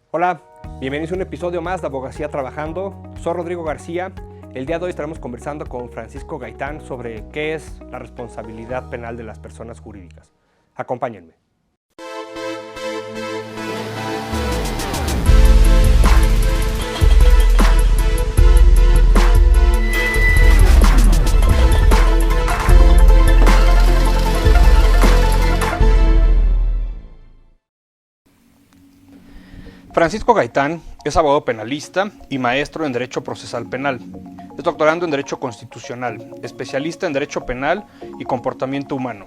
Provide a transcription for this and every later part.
Hola, bienvenidos a un episodio más de Abogacía Trabajando. Soy Rodrigo García. El día de hoy estaremos conversando con Francisco Gaitán sobre qué es la responsabilidad penal de las personas jurídicas. Acompáñenme. Francisco Gaitán es abogado penalista y maestro en Derecho Procesal Penal. Es doctorando en Derecho Constitucional, especialista en Derecho Penal y Comportamiento Humano,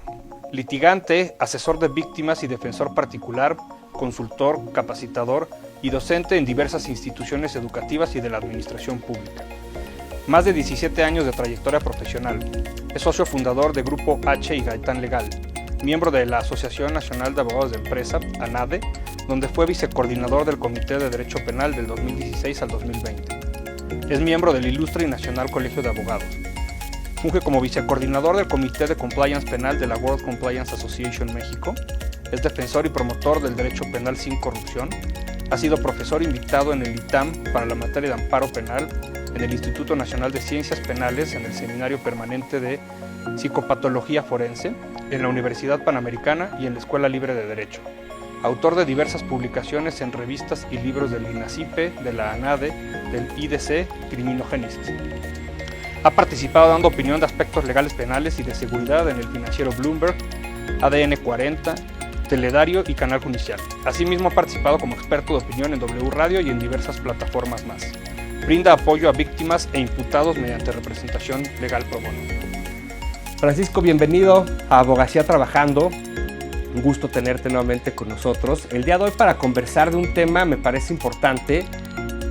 litigante, asesor de víctimas y defensor particular, consultor, capacitador y docente en diversas instituciones educativas y de la administración pública. Más de 17 años de trayectoria profesional. Es socio fundador de Grupo H y Gaitán Legal, miembro de la Asociación Nacional de Abogados de Empresa, ANADE, donde fue vicecoordinador del Comité de Derecho Penal del 2016 al 2020. Es miembro del Ilustre y Nacional Colegio de Abogados. Funge como vicecoordinador del Comité de Compliance Penal de la World Compliance Association México. Es defensor y promotor del Derecho Penal sin corrupción. Ha sido profesor invitado en el ITAM para la materia de amparo penal, en el Instituto Nacional de Ciencias Penales, en el Seminario Permanente de Psicopatología Forense, en la Universidad Panamericana y en la Escuela Libre de Derecho. Autor de diversas publicaciones en revistas y libros del INACIPE, de la ANADE, del IDC, Criminogénesis. Ha participado dando opinión de aspectos legales penales y de seguridad en el financiero Bloomberg, ADN 40, Teledario y Canal Judicial. Asimismo ha participado como experto de opinión en W Radio y en diversas plataformas más. Brinda apoyo a víctimas e imputados mediante representación legal pro bono. Francisco, bienvenido a Abogacía Trabajando. Un gusto tenerte nuevamente con nosotros. El día de hoy para conversar de un tema me parece importante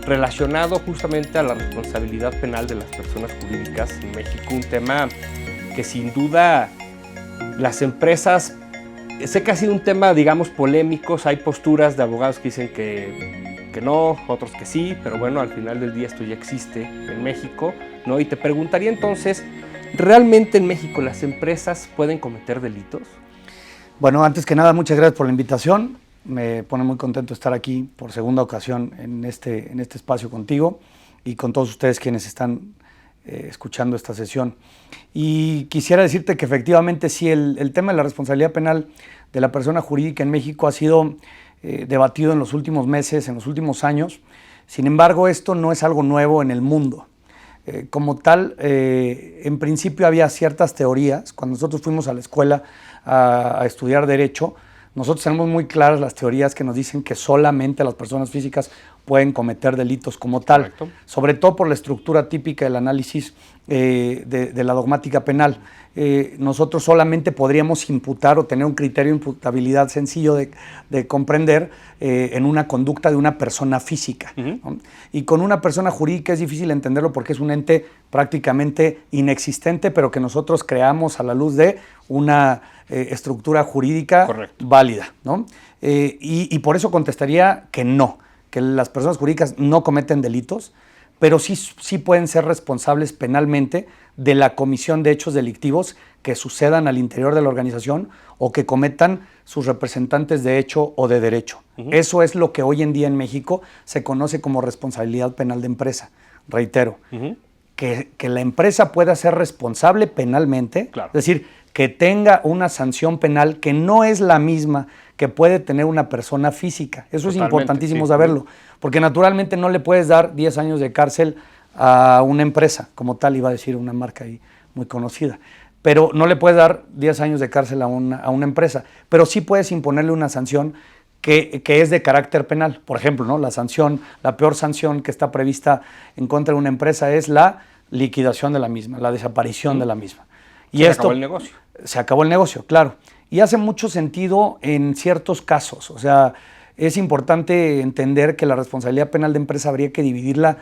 relacionado justamente a la responsabilidad penal de las personas jurídicas en México. Un tema que sin duda las empresas, sé que ha sido un tema, digamos, polémico. Hay posturas de abogados que dicen que no, otros que sí, pero bueno, al final del día esto ya existe en México, ¿no? Y te preguntaría entonces, ¿realmente en México las empresas pueden cometer delitos? Bueno, antes que nada, muchas gracias por la invitación. Me pone muy contento estar aquí por segunda ocasión en este espacio contigo y con todos ustedes quienes están escuchando esta sesión. Y quisiera decirte que efectivamente sí, el tema de la responsabilidad penal de la persona jurídica en México ha sido debatido en los últimos meses, en los últimos años. Sin embargo, esto no es algo nuevo en el mundo. Como tal, en principio había ciertas teorías. Cuando nosotros fuimos a la escuela a estudiar Derecho, nosotros tenemos muy claras las teorías que nos dicen que solamente las personas físicas pueden cometer delitos como tal. Correcto. Sobre todo por la estructura típica del análisis de la dogmática penal. Nosotros solamente podríamos imputar o tener un criterio de imputabilidad sencillo de comprender en una conducta de una persona física, ¿no? Y con una persona jurídica es difícil entenderlo porque es un ente prácticamente inexistente, pero que nosotros creamos a la luz de una estructura jurídica correcto, válida, ¿no? Y por eso contestaría que no, que las personas jurídicas no cometen delitos, pero sí pueden ser responsables penalmente de la comisión de hechos delictivos que sucedan al interior de la organización o que cometan sus representantes de hecho o de derecho. Eso es lo que hoy en día en México se conoce como responsabilidad penal de empresa. Reitero, que la empresa pueda ser responsable penalmente, claro, es decir, que tenga una sanción penal que no es la misma que puede tener una persona física. Eso totalmente, es importantísimo saberlo, porque naturalmente no le puedes dar 10 años de cárcel a una empresa, como tal, iba a decir una marca ahí muy conocida, pero no le puedes dar 10 años de cárcel a una empresa, pero sí puedes imponerle una sanción que es de carácter penal. Por ejemplo, ¿no? La peor sanción que está prevista en contra de una empresa es la liquidación de la misma, la desaparición de la misma. Y se acabó el negocio. Se acabó el negocio, claro. Y hace mucho sentido en ciertos casos. O sea, es importante entender que la responsabilidad penal de empresa habría que dividirla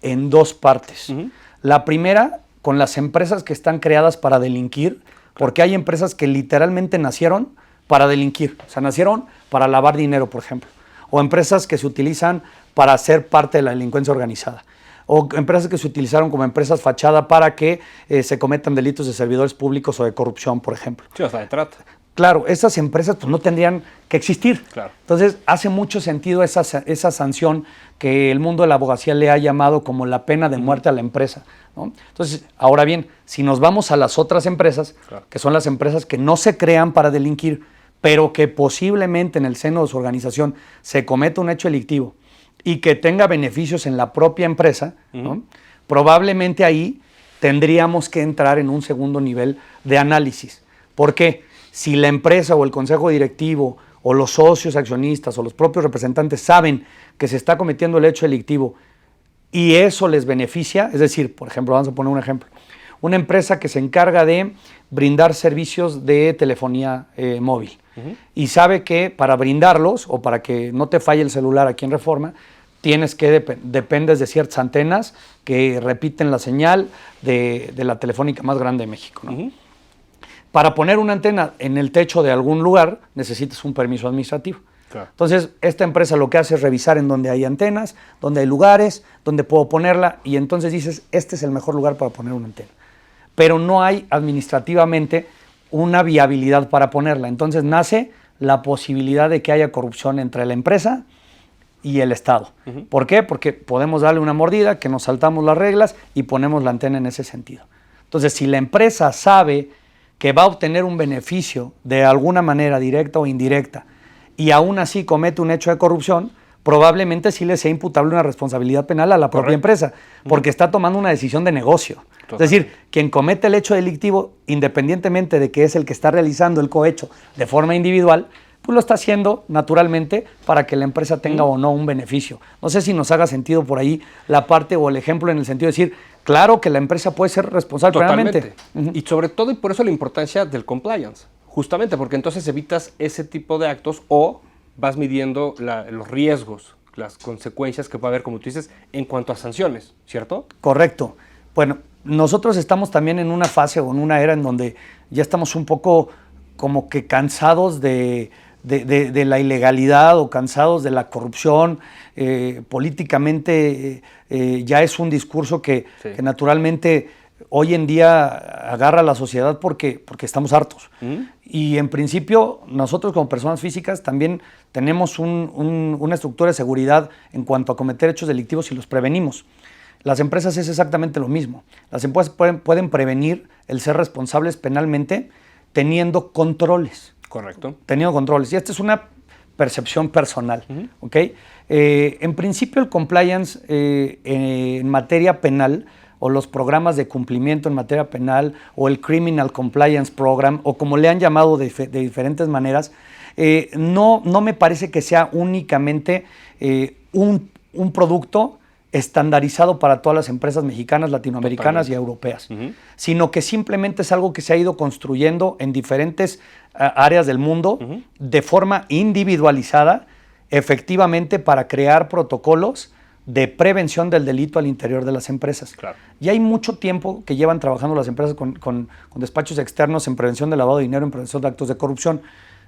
en dos partes. La primera, con las empresas que están creadas para delinquir, porque hay empresas que literalmente nacieron para delinquir. O sea, nacieron para lavar dinero, por ejemplo. O empresas que se utilizan para ser parte de la delincuencia organizada. O empresas que se utilizaron como empresas fachada para que se cometan delitos de servidores públicos o de corrupción, por ejemplo. Sí, hasta de trata. claro, esas empresas pues no tendrían que existir. Claro. Entonces, hace mucho sentido esa sanción que el mundo de la abogacía le ha llamado como la pena de muerte a la empresa, ¿no? Entonces, ahora bien, si nos vamos a las otras empresas, Claro. que son las empresas que no se crean para delinquir, pero que posiblemente en el seno de su organización se cometa un hecho delictivo y que tenga beneficios en la propia empresa, ¿no? Probablemente ahí tendríamos que entrar en un segundo nivel de análisis. ¿Por qué? Si la empresa o el consejo directivo o los socios accionistas o los propios representantes saben que se está cometiendo el hecho delictivo y eso les beneficia, es decir, por ejemplo, vamos a poner un ejemplo, una empresa que se encarga de brindar servicios de telefonía móvil y sabe que para brindarlos o para que no te falle el celular aquí en Reforma, tienes que dependes de ciertas antenas que repiten la señal de la telefónica más grande de México, ¿no? Para poner una antena en el techo de algún lugar necesitas un permiso administrativo. Claro. Entonces, esta empresa lo que hace es revisar en dónde hay antenas, dónde hay lugares, dónde puedo ponerla, y entonces dices, este es el mejor lugar para poner una antena. Pero no hay administrativamente una viabilidad para ponerla. Entonces nace la posibilidad de que haya corrupción entre la empresa y el Estado. ¿Por qué? Porque podemos darle una mordida, que nos saltamos las reglas y ponemos la antena en ese sentido. Entonces, si la empresa sabe que va a obtener un beneficio de alguna manera directa o indirecta y aún así comete un hecho de corrupción, probablemente sí le sea imputable una responsabilidad penal a la propia empresa, porque está tomando una decisión de negocio. Es decir, quien comete el hecho delictivo, independientemente de que es el que está realizando el cohecho de forma individual, pues lo está haciendo naturalmente para que la empresa tenga o no un beneficio. No sé si nos haga sentido por ahí la parte o el ejemplo en el sentido de decir, claro que la empresa puede ser responsable penalmente. Y sobre todo, y por eso la importancia del compliance, justamente, porque entonces evitas ese tipo de actos o vas midiendo los riesgos, las consecuencias que puede haber, como tú dices, en cuanto a sanciones, ¿cierto? Correcto. Bueno, nosotros estamos también en una fase o en una era en donde ya estamos un poco como que cansados de la ilegalidad o cansados de la corrupción. Políticamente ya es un discurso que naturalmente hoy en día agarra a la sociedad porque estamos hartos. Y en principio nosotros como personas físicas también tenemos una estructura de seguridad en cuanto a cometer hechos delictivos y los prevenimos. Las empresas es exactamente lo mismo. Las empresas pueden prevenir el ser responsables penalmente teniendo controles. Correcto. Teniendo controles. Y esta es una percepción personal. ¿Ok? En principio el compliance en materia penal o los programas de cumplimiento en materia penal o el Criminal Compliance Program o como le han llamado de diferentes maneras, no me parece que sea únicamente un producto estandarizado para todas las empresas mexicanas, latinoamericanas y europeas, sino que simplemente es algo que se ha ido construyendo en diferentes áreas del mundo de forma individualizada, efectivamente para crear protocolos de prevención del delito al interior de las empresas. Claro. Y hay mucho tiempo que llevan trabajando las empresas con despachos externos en prevención de lavado de dinero, en prevención de actos de corrupción.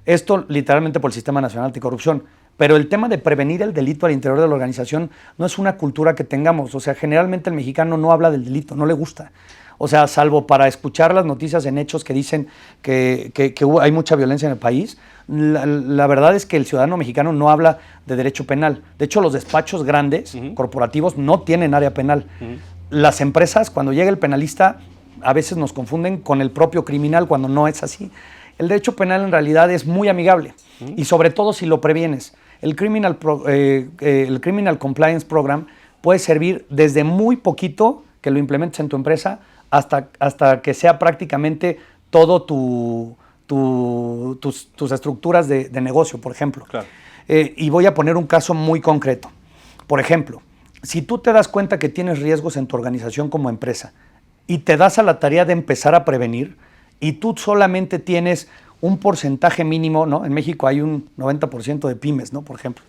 Esto literalmente por el Sistema Nacional Anticorrupción. Pero el tema de prevenir el delito al interior de la organización no es una cultura que tengamos. O sea, generalmente el mexicano no habla del delito, no le gusta. O sea, salvo para escuchar las noticias en hechos que dicen que hay mucha violencia en el país, la verdad es que el ciudadano mexicano no habla de derecho penal. De hecho, los despachos grandes, corporativos, no tienen área penal. Las empresas, cuando llega el penalista, a veces nos confunden con el propio criminal cuando no es así. El derecho penal en realidad es muy amigable y sobre todo si lo previenes. El Criminal Compliance Program puede servir desde muy poquito que lo implementes en tu empresa hasta que sea prácticamente todo tus estructuras de negocio, por ejemplo. Claro. Y voy a poner un caso muy concreto. Por ejemplo, si tú te das cuenta que tienes riesgos en tu organización como empresa y te das a la tarea de empezar a prevenir y tú solamente tienes un porcentaje mínimo, ¿no? En México hay un 90% de pymes, ¿no? Por ejemplo.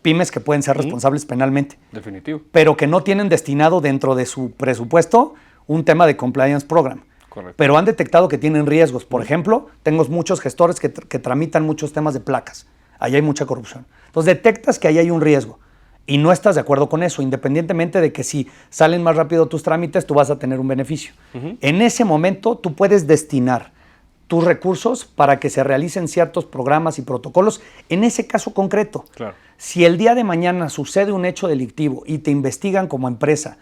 Pymes que pueden ser responsables penalmente. Definitivo. Pero que no tienen destinado dentro de su presupuesto un tema de compliance program. Correcto. Pero han detectado que tienen riesgos. Por ejemplo, tengo muchos gestores que tramitan muchos temas de placas. Ahí hay mucha corrupción. Entonces detectas que ahí hay un riesgo y no estás de acuerdo con eso, independientemente de que si salen más rápido tus trámites, tú vas a tener un beneficio. En ese momento tú puedes destinar tus recursos para que se realicen ciertos programas y protocolos en ese caso concreto. Claro. Si el día de mañana sucede un hecho delictivo y te investigan como empresa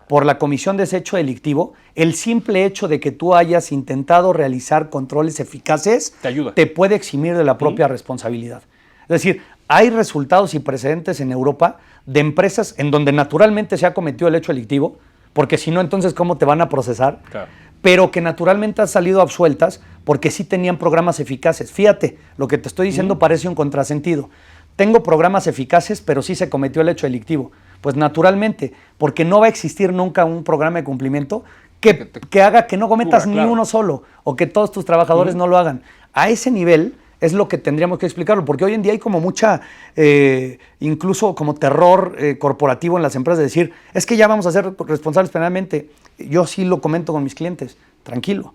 por la comisión de ese hecho delictivo, el simple hecho de que tú hayas intentado realizar controles eficaces te puede eximir de la propia responsabilidad. Es decir, hay resultados y precedentes en Europa de empresas en donde naturalmente se ha cometido el hecho delictivo, porque si no, entonces, ¿cómo te van a procesar? Claro. Pero que naturalmente han salido absueltas porque sí tenían programas eficaces. Fíjate, lo que te estoy diciendo parece un contrasentido. Tengo programas eficaces, pero sí se cometió el hecho delictivo. Pues naturalmente, porque no va a existir nunca un programa de cumplimiento que haga que no cometas ni uno solo o que todos tus trabajadores no lo hagan. A ese nivel es lo que tendríamos que explicarlo, porque hoy en día hay como mucha, incluso como terror corporativo en las empresas de decir, es que ya vamos a ser responsables penalmente. Yo sí lo comento con mis clientes, tranquilo,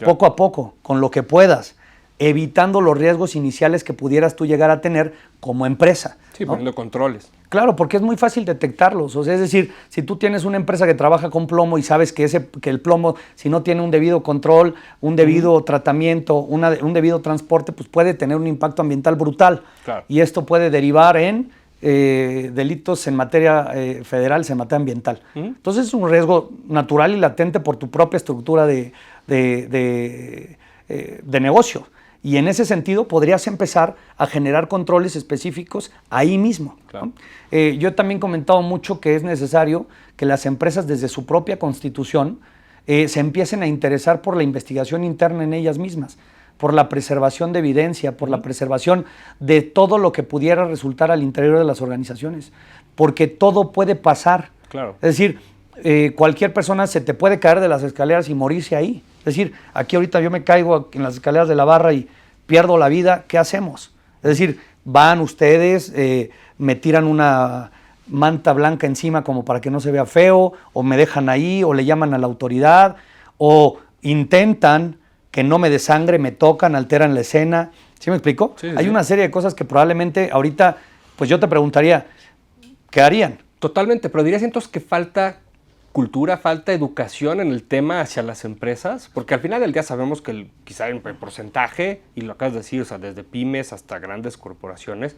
poco a poco, con lo que puedas, evitando los riesgos iniciales que pudieras tú llegar a tener como empresa. Sí, ¿no? Poniendo controles. Claro, porque es muy fácil detectarlos. O sea, es decir, si tú tienes una empresa que trabaja con plomo y sabes que el plomo, si no tiene un debido control, un debido tratamiento, un debido transporte, pues puede tener un impacto ambiental brutal. Claro. Y esto puede derivar en delitos en materia federales, en materia ambiental. Entonces es un riesgo natural y latente por tu propia estructura de negocio. Y en ese sentido podrías empezar a generar controles específicos ahí mismo. Claro. ¿No? Yo también he comentado mucho que es necesario que las empresas desde su propia constitución se empiecen a interesar por la investigación interna en ellas mismas, por la preservación de evidencia, por la preservación de todo lo que pudiera resultar al interior de las organizaciones, porque todo puede pasar. Claro. Es decir, cualquier persona se te puede caer de las escaleras y morirse ahí. Es decir, aquí ahorita yo me caigo en las escaleras de la barra y pierdo la vida, ¿qué hacemos? Es decir, van ustedes, me tiran una manta blanca encima como para que no se vea feo, o me dejan ahí, o le llaman a la autoridad, o intentan que no me dé sangre, me tocan, alteran la escena. ¿Sí me explico? Sí, Hay una serie de cosas que probablemente ahorita, pues yo te preguntaría, ¿qué harían? Totalmente, pero dirías entonces que falta cultura, falta educación en el tema hacia las empresas, porque al final del día sabemos que quizá en porcentaje, y lo acabas de decir, o sea, desde pymes hasta grandes corporaciones,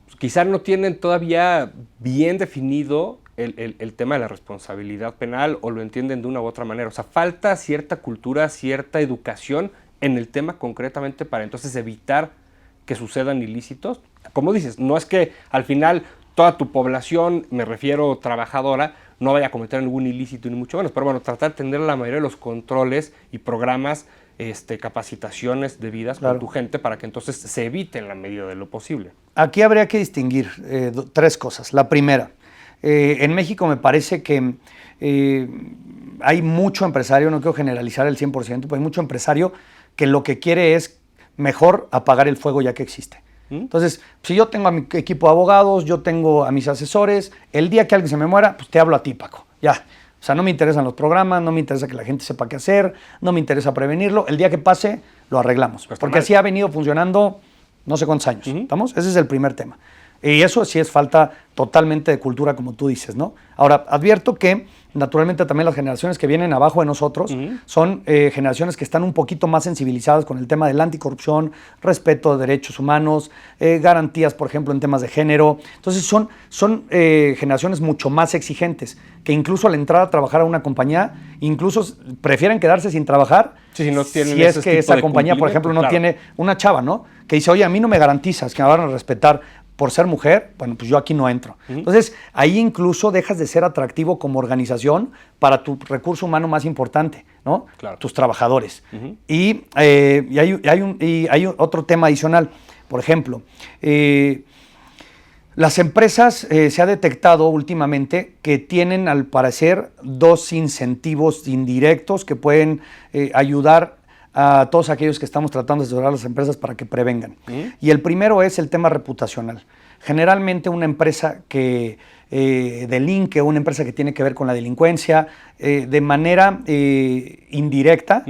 pues quizá no tienen todavía bien definido el tema de la responsabilidad penal o lo entienden de una u otra manera. O sea, falta cierta cultura, cierta educación en el tema concretamente para entonces evitar que sucedan ilícitos. Como dices, no es que al final toda tu población, me refiero trabajadora, no vaya a cometer ningún ilícito ni mucho menos, pero bueno, tratar de tener la mayoría de los controles y programas, capacitaciones debidas con tu gente para que entonces se evite en la medida de lo posible. Aquí habría que distinguir tres cosas. La primera, en México me parece que hay mucho empresario, no quiero generalizar el 100%, pero hay mucho empresario que lo que quiere es mejor apagar el fuego ya que existe. Entonces, si yo tengo a mi equipo de abogados, yo tengo a mis asesores, el día que alguien se me muera, pues te hablo a ti, Paco, ya. O sea, no me interesan los programas, no me interesa que la gente sepa qué hacer, no me interesa prevenirlo, el día que pase, lo arreglamos. Pues porque así ha venido funcionando no sé cuántos años, ¿estamos? Ese es el primer tema. Y eso sí es falta totalmente de cultura, como tú dices, ¿no? Ahora, advierto que naturalmente también las generaciones que vienen abajo de nosotros son generaciones que están un poquito más sensibilizadas con el tema de la anticorrupción, respeto de derechos humanos, garantías, por ejemplo, en temas de género. Entonces son generaciones mucho más exigentes, que incluso al entrar a trabajar a una compañía, incluso prefieren quedarse sin trabajar si es que esa compañía, por ejemplo, no tiene una chava, ¿no? Que dice, oye, a mí no me garantizas que me van a respetar por ser mujer, bueno, pues yo aquí no entro. Entonces, ahí incluso dejas de ser atractivo como organización para tu recurso humano más importante, ¿no? Claro. Tus trabajadores. Y hay otro tema adicional. Por ejemplo, las empresas se ha detectado últimamente que tienen, al parecer, dos incentivos indirectos que pueden ayudar a todos aquellos que estamos tratando de asesorar a las empresas para que prevengan. Y el primero es el tema reputacional. Generalmente una empresa que delinque, una empresa que tiene que ver con la delincuencia, de manera indirecta,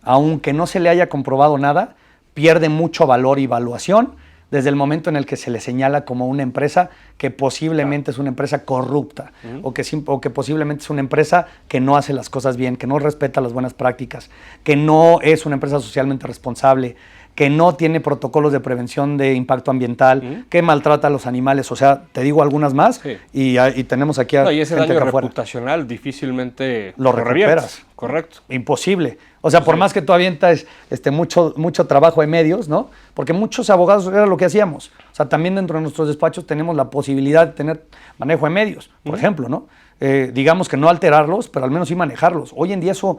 aunque no se le haya comprobado nada, pierde mucho valor y valuación desde el momento en el que se le señala como una empresa que posiblemente es una empresa corrupta o que posiblemente es una empresa que no hace las cosas bien, que no respeta las buenas prácticas, que no es una empresa socialmente responsable, que no tiene protocolos de prevención de impacto ambiental, que maltrata a los animales. O sea, te digo algunas más y tenemos aquí a y ese gente daño afuera. reputacional difícilmente lo recuperas. Correcto. Imposible. O sea, por más que tú avientas mucho trabajo de medios, ¿no? Porque muchos abogados era lo que hacíamos. O sea, también dentro de nuestros despachos tenemos la posibilidad de tener manejo de medios, por ejemplo, ¿no? Digamos que no alterarlos, pero al menos sí manejarlos. Hoy en día eso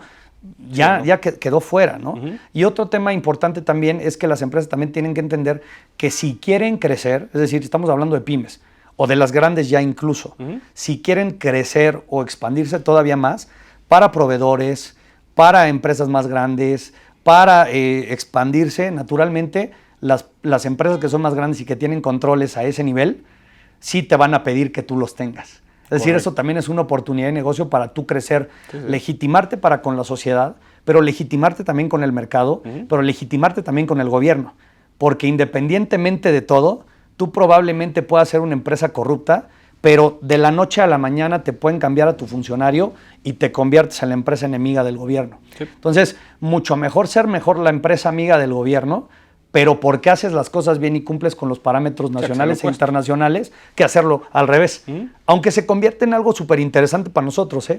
ya quedó fuera, ¿no? Y otro tema importante también es que las empresas también tienen que entender que si quieren crecer, es decir, estamos hablando de pymes, o de las grandes ya incluso, si quieren crecer o expandirse todavía más, para proveedores, para empresas más grandes, para expandirse, naturalmente, las empresas que son más grandes y que tienen controles a ese nivel, sí te van a pedir que tú los tengas. Es decir, eso también es una oportunidad de negocio para tú crecer, legitimarte para con la sociedad, pero legitimarte también con el mercado, pero legitimarte también con el gobierno. Porque independientemente de todo, tú probablemente puedas ser una empresa corrupta, pero de la noche a la mañana te pueden cambiar a tu funcionario y te conviertes en la empresa enemiga del gobierno. Entonces, mucho mejor ser la empresa amiga del gobierno, pero porque haces las cosas bien y cumples con los parámetros nacionales e internacionales, que hacerlo al revés. Aunque se convierte en algo súper interesante para nosotros,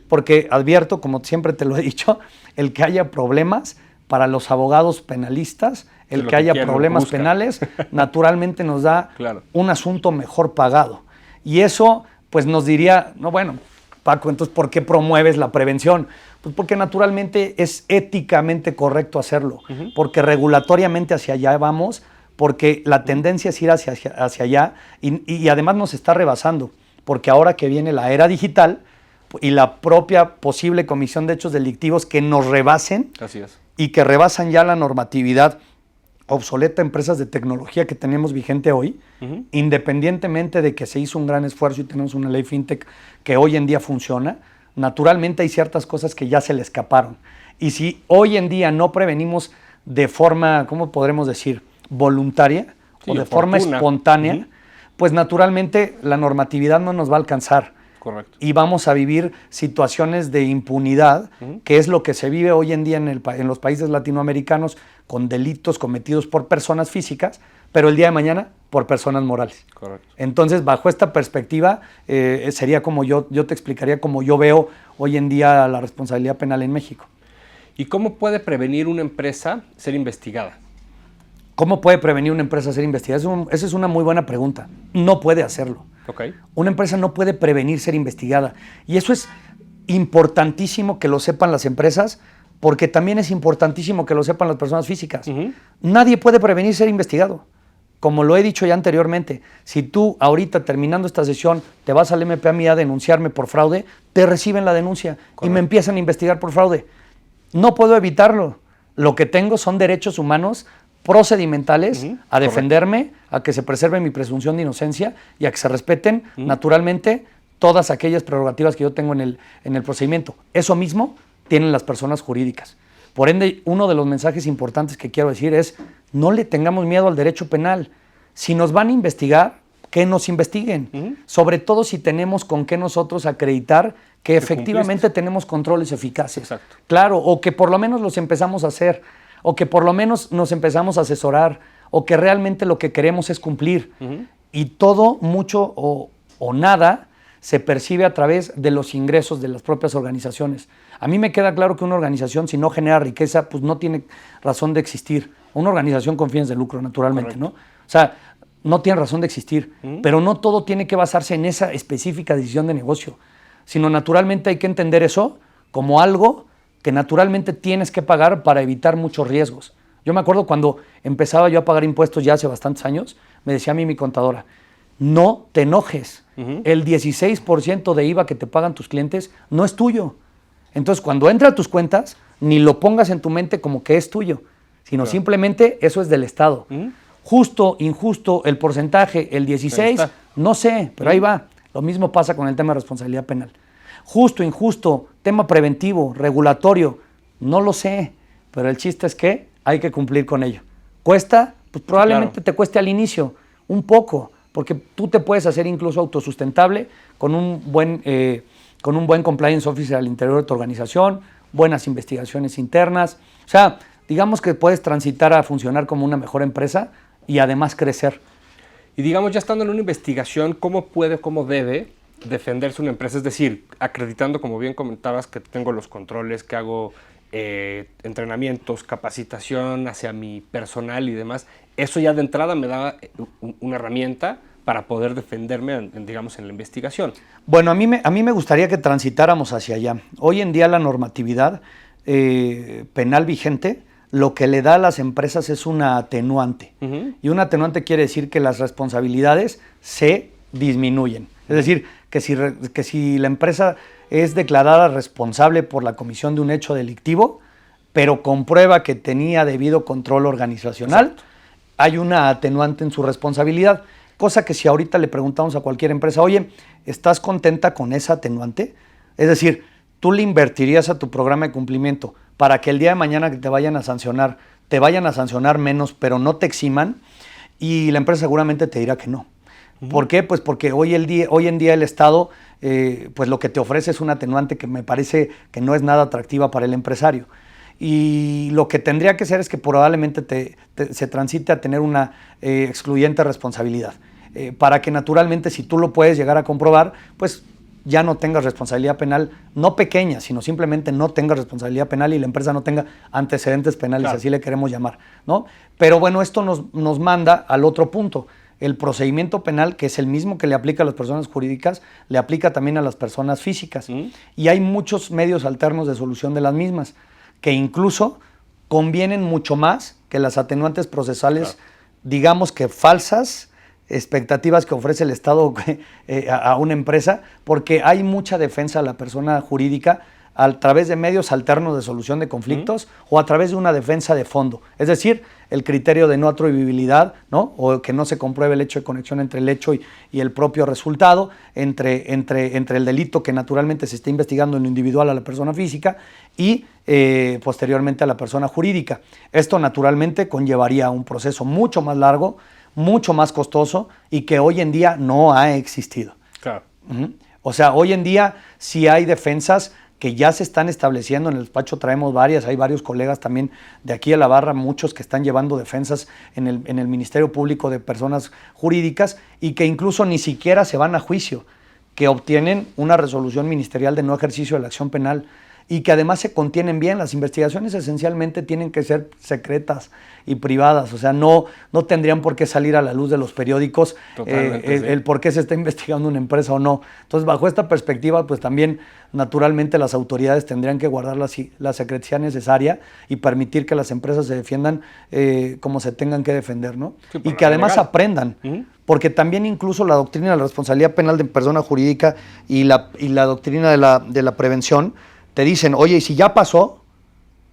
porque advierto, como siempre te lo he dicho, el que haya problemas para los abogados penalistas, el que haya problemas penales, naturalmente nos da un asunto mejor pagado. Y eso, pues nos diría, no, bueno, Paco, entonces, ¿por qué promueves la prevención? Pues porque naturalmente es éticamente correcto hacerlo, porque regulatoriamente hacia allá vamos, porque la tendencia es ir hacia allá y además nos está rebasando, porque ahora que viene la era digital y la propia posible comisión de hechos delictivos que nos rebasen y que rebasan ya la normatividad obsoleta, empresas de tecnología que tenemos vigente hoy, independientemente de que se hizo un gran esfuerzo y tenemos una ley fintech que hoy en día funciona, naturalmente hay ciertas cosas que ya se le escaparon. Y si hoy en día no prevenimos de forma, ¿cómo podremos decir?, voluntaria o de forma espontánea, pues naturalmente la normatividad no nos va a alcanzar. Correcto. Y vamos a vivir situaciones de impunidad, que es lo que se vive hoy en día en los países latinoamericanos, con delitos cometidos por personas físicas, pero el día de mañana por personas morales. Correcto. Entonces, bajo esta perspectiva, sería como yo te explicaría cómo yo veo hoy en día la responsabilidad penal en México. ¿Y cómo puede prevenir una empresa ser investigada? ¿Cómo puede prevenir una empresa ser investigada? Esa es una muy buena pregunta. No puede hacerlo. Una empresa no puede prevenir ser investigada. Y eso es importantísimo que lo sepan las empresas, porque también es importantísimo que lo sepan las personas físicas. Nadie puede prevenir ser investigado. Como lo he dicho ya anteriormente, si tú ahorita terminando esta sesión te vas al MP a mí a denunciarme por fraude, te reciben la denuncia y me empiezan a investigar por fraude. No puedo evitarlo. Lo que tengo son derechos humanos procedimentales a defenderme, a que se preserve mi presunción de inocencia y a que se respeten naturalmente todas aquellas prerrogativas que yo tengo en el procedimiento. Eso mismo tienen las personas jurídicas. Por ende, uno de los mensajes importantes que quiero decir es: no le tengamos miedo al derecho penal. Si nos van a investigar, que nos investiguen. Sobre todo si tenemos con qué nosotros acreditar que efectivamente tenemos controles eficaces. Exacto. Claro, o que por lo menos los empezamos a hacer, o que por lo menos nos empezamos a asesorar, o que realmente lo que queremos es cumplir. Y todo, mucho o nada se percibe a través de los ingresos de las propias organizaciones. A mí me queda claro que una organización, si no genera riqueza, pues no tiene razón de existir. Una organización con fines de lucro, naturalmente, ¿no? O sea, no tiene razón de existir, pero no todo tiene que basarse en esa específica decisión de negocio, sino naturalmente hay que entender eso como algo que naturalmente tienes que pagar para evitar muchos riesgos. Yo me acuerdo cuando empezaba yo a pagar impuestos ya hace bastantes años, me decía a mí mi contadora: no te enojes, el 16% de IVA que te pagan tus clientes no es tuyo. Entonces, cuando entra a tus cuentas, ni lo pongas en tu mente como que es tuyo, sino simplemente eso es del Estado. Justo, injusto, el porcentaje, el 16, no sé, pero ahí va. Lo mismo pasa con el tema de responsabilidad penal. Justo, injusto, tema preventivo, regulatorio, no lo sé, pero el chiste es que hay que cumplir con ello. Cuesta, pues probablemente Claro. te cueste al inicio un poco, porque tú te puedes hacer incluso autosustentable con un buen compliance officer al interior de tu organización, buenas investigaciones internas. O sea, digamos que puedes transitar a funcionar como una mejor empresa y además crecer. Y digamos, ya estando en una investigación, ¿cómo puede, cómo debe defenderse una empresa? Es decir, acreditando, como bien comentabas, que tengo los controles, que hago entrenamientos, capacitación hacia mi personal y demás. Eso ya de entrada me da una herramienta para poder defenderme, digamos, en la investigación. Bueno, a mí me gustaría que transitáramos hacia allá. Hoy en día la normatividad penal vigente lo que le da a las empresas es una atenuante. Y un atenuante quiere decir que las responsabilidades se disminuyen. Es decir, que si la empresa es declarada responsable por la comisión de un hecho delictivo, pero comprueba que tenía debido control organizacional, exacto, hay una atenuante en su responsabilidad. Cosa que si ahorita le preguntamos a cualquier empresa, oye, ¿estás contenta con esa atenuante? Es decir, tú le invertirías a tu programa de cumplimiento para que el día de mañana que te vayan a sancionar menos, pero no te eximan, y la empresa seguramente te dirá que no. ¿Por qué? Pues porque hoy en día el Estado, pues lo que te ofrece es un atenuante que me parece que no es nada atractiva para el empresario. Y lo que tendría que ser es que probablemente se transite a tener una excluyente responsabilidad. Para que naturalmente, si tú lo puedes llegar a comprobar, pues ya no tengas responsabilidad penal, no pequeña, sino simplemente no tengas responsabilidad penal y la empresa no tenga antecedentes penales, claro, así le queremos llamar, ¿no? Pero bueno, esto nos manda al otro punto. El procedimiento penal, que es el mismo que le aplica a las personas jurídicas, le aplica también a las personas físicas. Y hay muchos medios alternos de solución de las mismas, que incluso convienen mucho más que las atenuantes procesales, claro, digamos que falsas, expectativas que ofrece el Estado a una empresa, porque hay mucha defensa a la persona jurídica a través de medios alternos de solución de conflictos o a través de una defensa de fondo. Es decir, el criterio de no atribuibilidad, ¿no? O que no se compruebe el hecho de conexión entre el hecho y el propio resultado, entre el delito que naturalmente se está investigando en lo individual a la persona física y posteriormente a la persona jurídica. Esto naturalmente conllevaría un proceso mucho más largo, mucho más costoso y que hoy en día no ha existido. Claro. O sea, hoy en día sí hay defensas que ya se están estableciendo. En el despacho traemos varias, hay varios colegas también de aquí a la barra, muchos que están llevando defensas en el Ministerio Público de personas jurídicas y que incluso ni siquiera se van a juicio, que obtienen una resolución ministerial de no ejercicio de la acción penal y que además se contienen bien. Las investigaciones esencialmente tienen que ser secretas y privadas, o sea, no tendrían por qué salir a la luz de los periódicos el por qué se está investigando una empresa o no. Entonces, bajo esta perspectiva, pues también naturalmente las autoridades tendrían que guardar la secrecía necesaria y permitir que las empresas se defiendan como se tengan que defender, ¿no? Sí, y que además legal aprendan. Porque también incluso la doctrina de la responsabilidad penal de persona jurídica y la doctrina de la prevención te dicen, oye, y si ya pasó,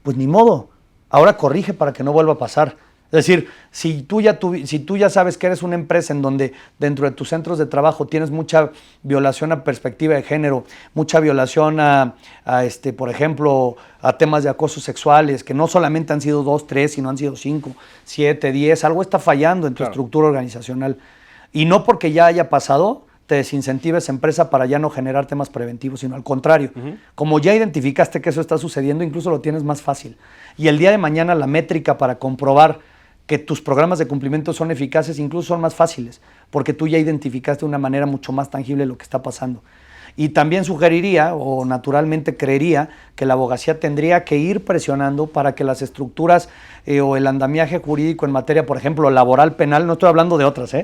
pues ni modo, ahora corrige para que no vuelva a pasar. Es decir, si tú ya sabes que eres una empresa en donde dentro de tus centros de trabajo tienes mucha violación a perspectiva de género, mucha violación por ejemplo, a temas de acoso sexuales, que no solamente han sido 2, 3, sino han sido 5, 7, 10, algo está fallando en tu estructura organizacional. Y no porque ya haya pasado, te desincentiva esa empresa para ya no generar temas preventivos, sino al contrario. Como ya identificaste que eso está sucediendo, incluso lo tienes más fácil. Y el día de mañana la métrica para comprobar que tus programas de cumplimiento son eficaces incluso son más fáciles, porque tú ya identificaste de una manera mucho más tangible lo que está pasando. Y también sugeriría, o naturalmente creería, que la abogacía tendría que ir presionando para que las estructuras o el andamiaje jurídico en materia, por ejemplo, laboral penal, no estoy hablando de otras,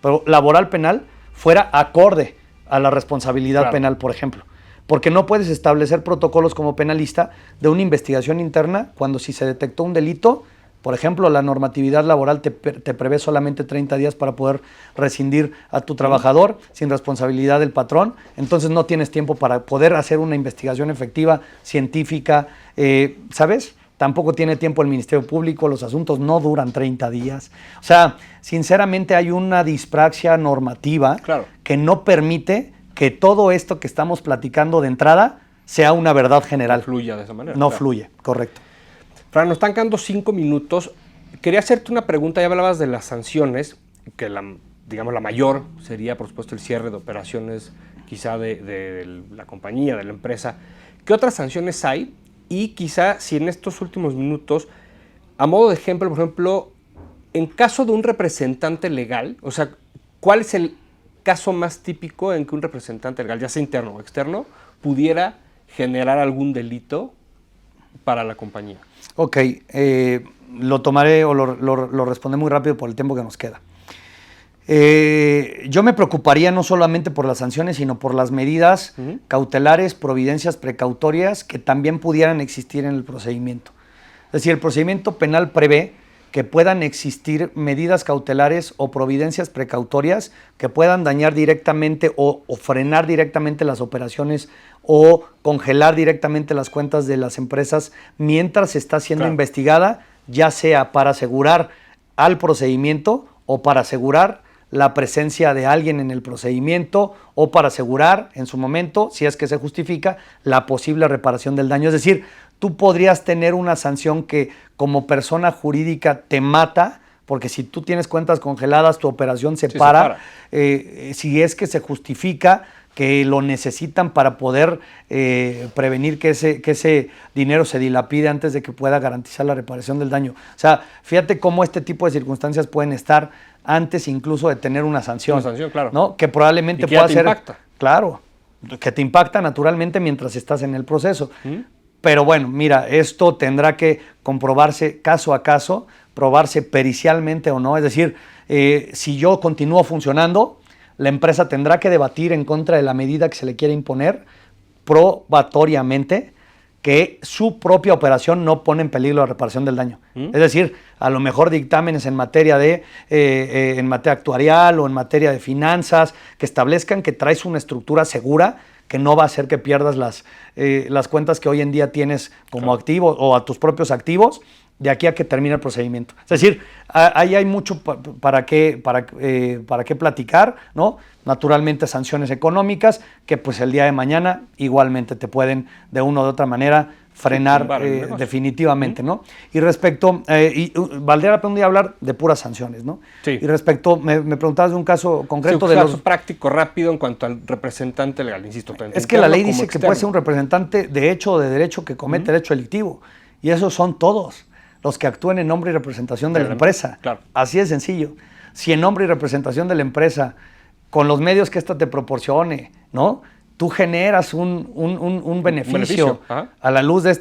pero laboral penal, fuera acorde a la responsabilidad penal, por ejemplo. Porque no puedes establecer protocolos como penalista de una investigación interna cuando si se detectó un delito, por ejemplo, la normatividad laboral te prevé solamente 30 días para poder rescindir a tu trabajador sin responsabilidad del patrón, entonces no tienes tiempo para poder hacer una investigación efectiva, científica, ¿sabes? Tampoco tiene tiempo el Ministerio Público, los asuntos no duran 30 días. O sea, sinceramente hay una dispraxia normativa que no permite que todo esto que estamos platicando de entrada sea una verdad general. No fluya de esa manera. No fluye, correcto. Fran, nos están quedando 5 minutos. Quería hacerte una pregunta, ya hablabas de las sanciones, que la mayor sería, por supuesto, el cierre de operaciones quizá de la compañía, de la empresa. ¿Qué otras sanciones hay? Y quizá si en estos últimos minutos, a modo de ejemplo, por ejemplo, en caso de un representante legal, o sea, ¿cuál es el caso más típico en que un representante legal, ya sea interno o externo, pudiera generar algún delito para la compañía? Ok, lo tomaré o lo responderé muy rápido por el tiempo que nos queda. Yo me preocuparía no solamente por las sanciones, sino por las medidas cautelares, providencias precautorias que también pudieran existir en el procedimiento. Es decir, el procedimiento penal prevé que puedan existir medidas cautelares o providencias precautorias que puedan dañar directamente o frenar directamente las operaciones o congelar directamente las cuentas de las empresas mientras está siendo investigada, ya sea para asegurar al procedimiento o para asegurar la presencia de alguien en el procedimiento o para asegurar en su momento, si es que se justifica, la posible reparación del daño. Es decir, tú podrías tener una sanción que como persona jurídica te mata, porque si tú tienes cuentas congeladas, tu operación se para. Si es que se justifica que lo necesitan para poder prevenir que ese dinero se dilapide antes de que pueda garantizar la reparación del daño. O sea, fíjate cómo este tipo de circunstancias pueden estar antes incluso de tener una sanción. Una sanción, claro. ¿No? Que probablemente pueda ser... impacta. Claro, que te impacta naturalmente mientras estás en el proceso. Pero bueno, mira, esto tendrá que comprobarse caso a caso, probarse pericialmente o no. Es decir, si yo continúo funcionando, la empresa tendrá que debatir en contra de la medida que se le quiere imponer probatoriamente que su propia operación no pone en peligro la reparación del daño. Es decir, a lo mejor dictámenes en materia actuarial o en materia de finanzas que establezcan que traes una estructura segura que no va a hacer que pierdas las cuentas que hoy en día tienes como activo o a tus propios activos de aquí a que termine el procedimiento. Es decir, ahí hay mucho para qué platicar, ¿no? Naturalmente sanciones económicas que pues el día de mañana igualmente te pueden de una u otra manera frenar definitivamente, ¿no? Y respecto, valdría la pena hablar de puras sanciones, ¿no? Sí. Y respecto, me preguntabas de un caso concreto de los... práctico, rápido en cuanto al representante legal, insisto. Es que la ley dice que puede ser un representante de hecho o de derecho que comete el hecho delictivo, y esos son todos los que actúen en nombre y representación de la empresa. Claro. Así de sencillo. Si en nombre y representación de la empresa, con los medios que ésta te proporcione, ¿no? Tú generas un beneficio a la luz de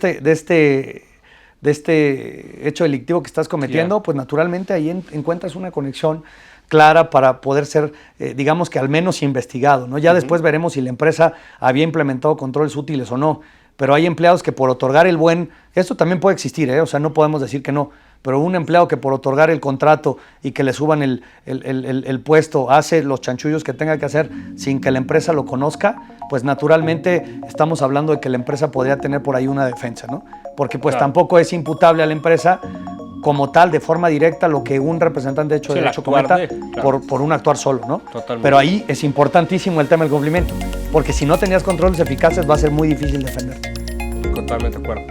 este hecho delictivo que estás cometiendo, pues naturalmente ahí encuentras una conexión clara para poder ser, digamos que al menos investigado, ¿no? Ya después veremos si la empresa había implementado controles útiles o no. Pero hay empleados que por otorgar esto también puede existir, o sea, no podemos decir que no, pero un empleado que por otorgar el contrato y que le suban el puesto hace los chanchullos que tenga que hacer sin que la empresa lo conozca, pues naturalmente estamos hablando de que la empresa podría tener por ahí una defensa, ¿no? Porque pues tampoco es imputable a la empresa como tal, de forma directa, lo que un representante de derecho cometa por un actuar solo, ¿no? Totalmente. Pero ahí es importantísimo el tema del cumplimiento, porque si no tenías controles eficaces va a ser muy difícil defenderte. Totalmente de acuerdo.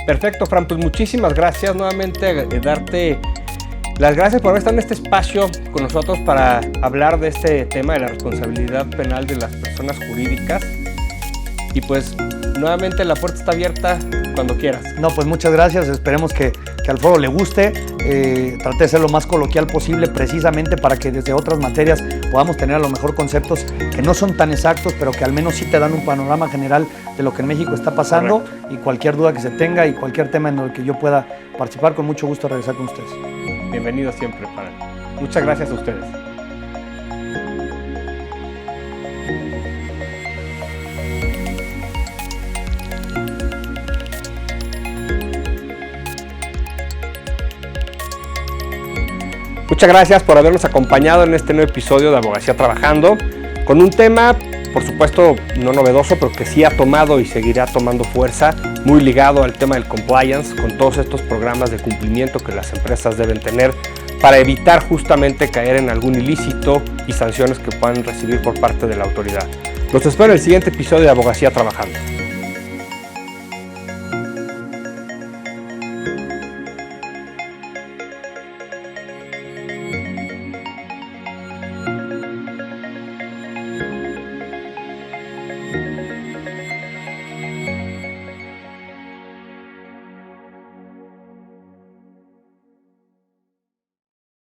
Perfecto, Fran, pues muchísimas gracias nuevamente, darte las gracias por haber estado en este espacio con nosotros para hablar de este tema de la responsabilidad penal de las personas jurídicas. Y pues nuevamente la puerta está abierta cuando quieras. No, pues muchas gracias, esperemos que al foro le guste, traté de ser lo más coloquial posible precisamente para que desde otras materias podamos tener a lo mejor conceptos que no son tan exactos, pero que al menos sí te dan un panorama general de lo que en México está pasando. Correcto. Y cualquier duda que se tenga y cualquier tema en el que yo pueda participar, con mucho gusto regresar con ustedes. Bienvenido siempre, Fran. Muchas gracias a ustedes. Muchas gracias por habernos acompañado en este nuevo episodio de Abogacía Trabajando, con un tema, por supuesto, no novedoso, pero que sí ha tomado y seguirá tomando fuerza, muy ligado al tema del compliance, con todos estos programas de cumplimiento que las empresas deben tener para evitar justamente caer en algún ilícito y sanciones que puedan recibir por parte de la autoridad. Los espero en el siguiente episodio de Abogacía Trabajando.